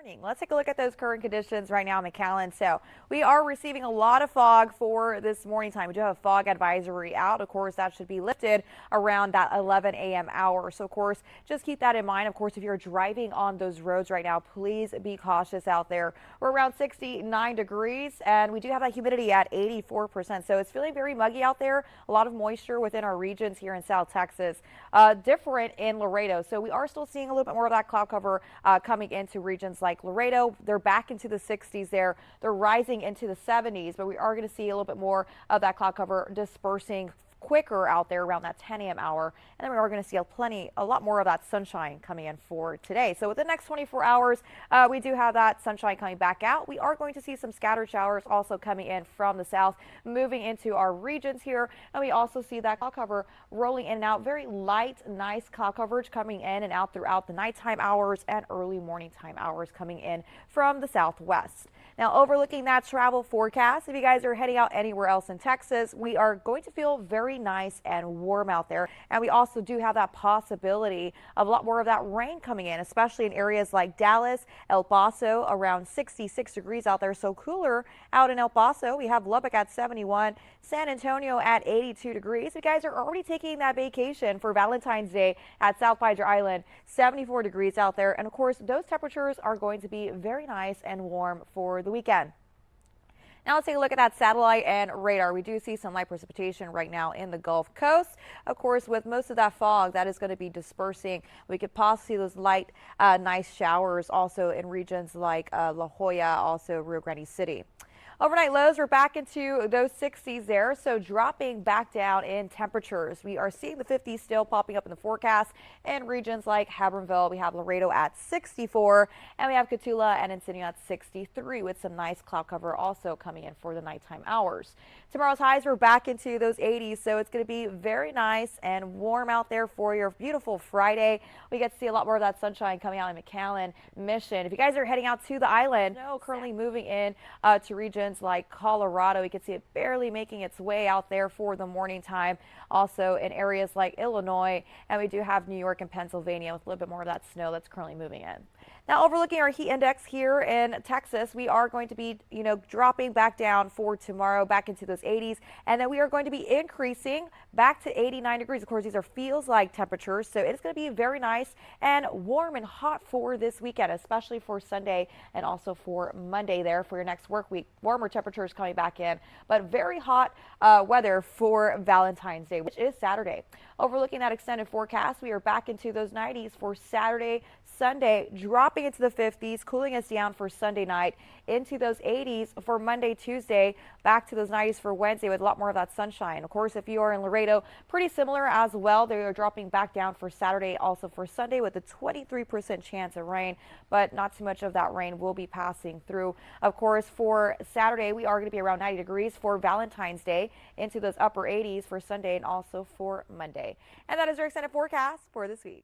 Morning. Let's take a look at those current conditions right now in McAllen. So we are receiving a lot of fog for this morning time. We do have a fog advisory out. Of course, that should be lifted around that 11 a.m. hour. So of course, just keep that in mind. Of course, if you're driving on those roads right now, please be cautious out there. We're around 69 degrees and we do have that humidity at 84%. So it's feeling very muggy out there. A lot of moisture within our regions here in South Texas. Different in Laredo. So we are still seeing a little bit more of that cloud cover coming into regions like Laredo. They're back into the 60s there. They're rising into the 70s, but we are going to see a little bit more of that cloud cover dispersing quicker out there around that 10 a.m. hour. And then we are going to see a lot more of that sunshine coming in for today. So within the next 24 hours, we do have that sunshine coming back out. We are going to see some scattered showers also coming in from the south, moving into our regions here. And we also see that cloud cover rolling in and out. Very light, nice cloud coverage coming in and out throughout the nighttime hours and early morning time hours coming in from the southwest. Now, overlooking that travel forecast, if you guys are heading out anywhere else in Texas, we are going to feel very nice and warm out there. And we also do have that possibility of a lot more of that rain coming in, especially in areas like Dallas, El Paso, around 66 degrees out there. So cooler out in El Paso. We have Lubbock at 71, San Antonio at 82 degrees. If you guys are already taking that vacation for Valentine's Day at South Padre Island, 74 degrees out there. And of course, those temperatures are going to be very nice and warm for the weekend. Now let's take a look at that satellite and radar. We do see some light precipitation right now in the Gulf Coast. Of course, with most of that fog, that is going to be dispersing. We could possibly see those light, nice showers also in regions like La Jolla, also Rio Grande City. Overnight lows, we're back into those 60s there, so dropping back down in temperatures. We are seeing the 50s still popping up in the forecast in regions like Hebbronville. We have Laredo at 64, and we have Cotulla and Encino at 63 with some nice cloud cover also coming in for the nighttime hours. Tomorrow's highs, we're back into those 80s, so it's going to be very nice and warm out there for your beautiful Friday. We get to see a lot more of that sunshine coming out in McAllen, Mission. If you guys are heading out to the island, currently moving in to regions like Colorado, we can see it barely making its way out there for the morning time. Also in areas like Illinois, and we do have New York and Pennsylvania with a little bit more of that snow that's currently moving in. Now overlooking our heat index here in Texas, we are going to be, dropping back down for tomorrow, back into those 80s, and then we are going to be increasing back to 89 degrees. Of course, these are feels like temperatures, so it's going to be very nice and warm and hot for this weekend, especially for Sunday and also for Monday there for your next work week. Warmer temperatures coming back in, but very hot weather for Valentine's Day, which is Saturday. Overlooking that extended forecast, we are back into those 90s for Saturday, Sunday, dropping into the 50s, cooling us down for Sunday night, into those 80s for Monday, Tuesday, back to those 90s for Wednesday with a lot more of that sunshine. Of course, if you are in Laredo, pretty similar as well. They are dropping back down for Saturday, also for Sunday with a 23% chance of rain, but not too much of that rain will be passing through. Of course, for Saturday, we are going to be around 90 degrees for Valentine's Day, into those upper 80s for Sunday and also for Monday. And that is your extended forecast for this week.